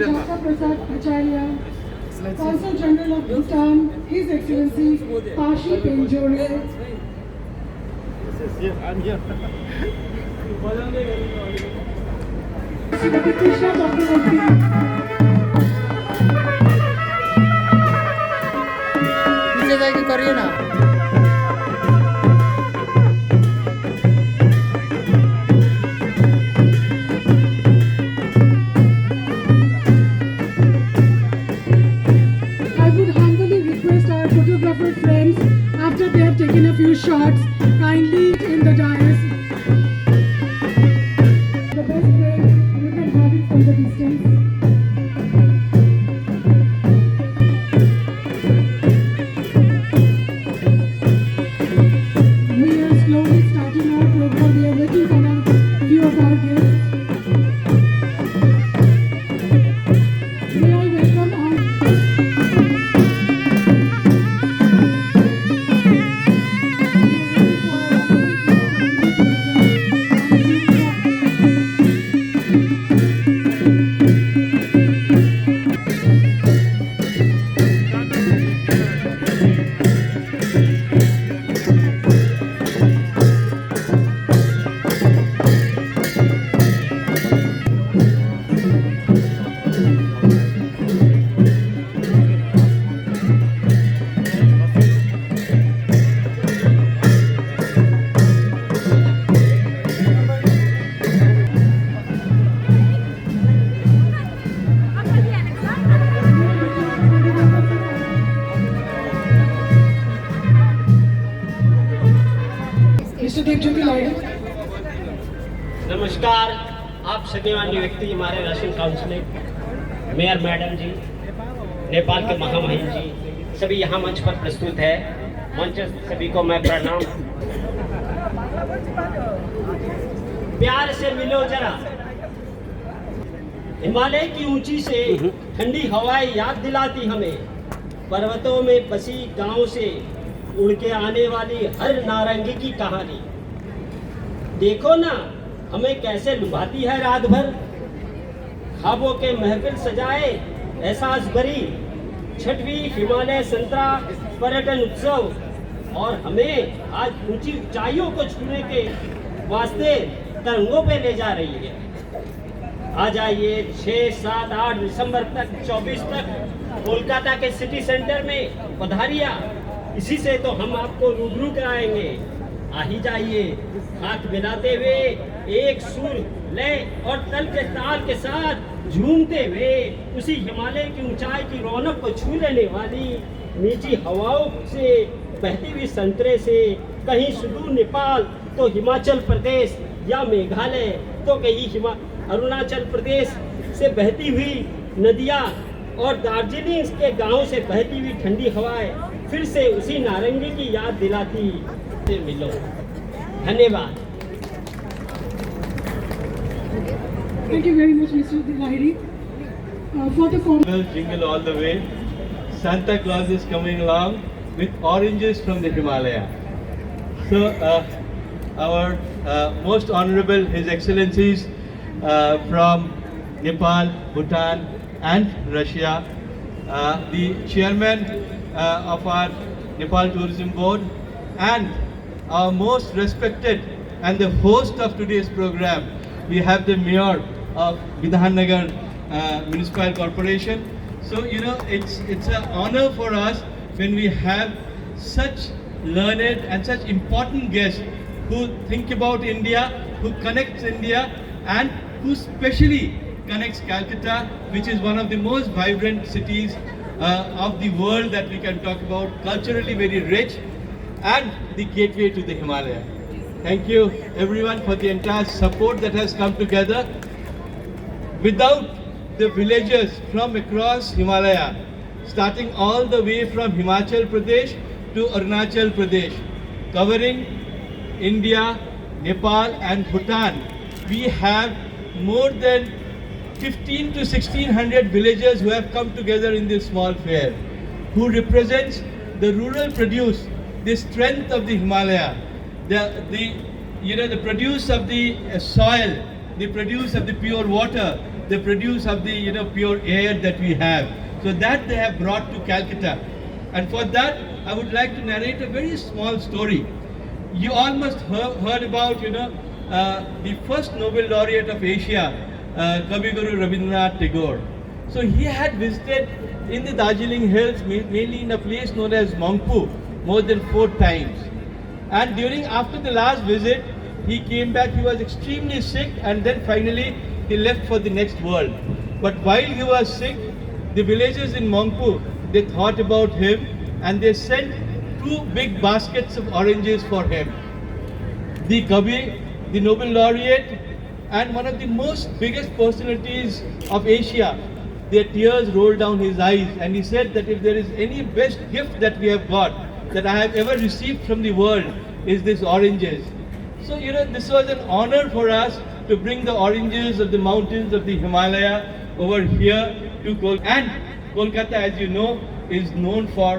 Jata Prasad Acharya, Consul General of Bhutan, His Excellency Pashi Penjore, Srimati Krishna Chakraborty, पीछे जाके करिए ना I would humbly request our photographer friends, after they have taken a few shots, kindly in the dais. The best friend, you can have it from the distance. We are slowly starting our program. We are waiting for a few of our guests. May I welcome our Mr. Devjyoti Laidu. नमस्कार, आप सभी माननीय व्यक्ति, हमारे ration council mayor madam जी, नेपाल के महामहिम जी, सभी यहाँ मंच पर प्रस्तुत है। मंच सभी को मैं प्रणाम। प्यार से मिलो जरा, हिमालय की ऊंची से ठंडी हवाएं याद दिलाती हमें, पर्वतों में बसी गांव से उड़ के आने वाली हर नारंगी की कहानी। देखो ना हमें कैसे लुभाती है रात भर, ख्वाबों के महफिल सजाए एहसास भरी छठवीं हिमालय संतरा पर्यटन उत्सव, और हमें आज ऊंची ऊंचाइयों को छूने के वास्ते तरंगों पे ले जा रही है। आ जाइए 6, 7, 8 दिसंबर तक 24 तक कोलकाता के सिटी सेंटर में पधारिया। इसी से तो हम आपको रूबरू कराएंगे। आ ही जाइए, हाथ मिलाते हुए एक सुर लय और तल के ताल के साथ झूमते हुए उसी हिमालय की ऊंचाई की रौनक को छू लेने वाली मीठी हवाओं से, बहती हुई संतरे से, कहीं सुदूर नेपाल तो हिमाचल प्रदेश या मेघालय तो कहीं अरुणाचल प्रदेश से बहती हुई नदियाँ और दार्जिलिंग के गांव से बहती हुई ठंडी हवाएं फिर से उसी नारंगी की याद दिलाती से मिलो। धन्यवाद। Thank you very much, Mr. Lahiri. For the form. Jingle all the way. Santa Claus is coming along with oranges from the Himalaya. So, our most honorable His Excellencies from Nepal, Bhutan, and Russia, the chairman of our Nepal Tourism Board, and our most respected and the host of today's program, we have the mayor of Bidhannagar Municipal Corporation. So, you know, it's an honor for us when we have such learned and such important guests who think about India, who connects India, and who specially connects Calcutta, which is one of the most vibrant cities of the world that we can talk about, culturally very rich, and the gateway to the Himalaya. Thank you everyone for the entire support that has come together. Without the villagers from across Himalaya, starting all the way from Himachal Pradesh to Arunachal Pradesh, covering India, Nepal and Bhutan, we have more than 15 to 1600 villagers who have come together in this small fair, who represents the rural produce, the strength of the Himalaya, the produce of the soil, the produce of the pure water, the produce of the pure air that we have. So that they have brought to Calcutta. And for that, I would like to narrate a very small story. You all must heard about the first Nobel laureate of Asia, Kavi Guru Rabindranath Tagore. So he had visited in the Darjeeling Hills, mainly in a place known as Mangpu, more than 4 times. And after the last visit, he came back. He was extremely sick, and then finally he left for the next world. But while he was sick, the villagers in Mangpu, they thought about him, and they sent 2 big baskets of oranges for him. The Kavi, the Nobel laureate, and one of the most biggest personalities of Asia, their tears rolled down his eyes, and he said that if there is any best gift that we have got, that I have ever received from the world, is this oranges. So this was an honor for us to bring the oranges of the mountains of the Himalaya over here to Kolkata. And Kolkata, as you know, is known for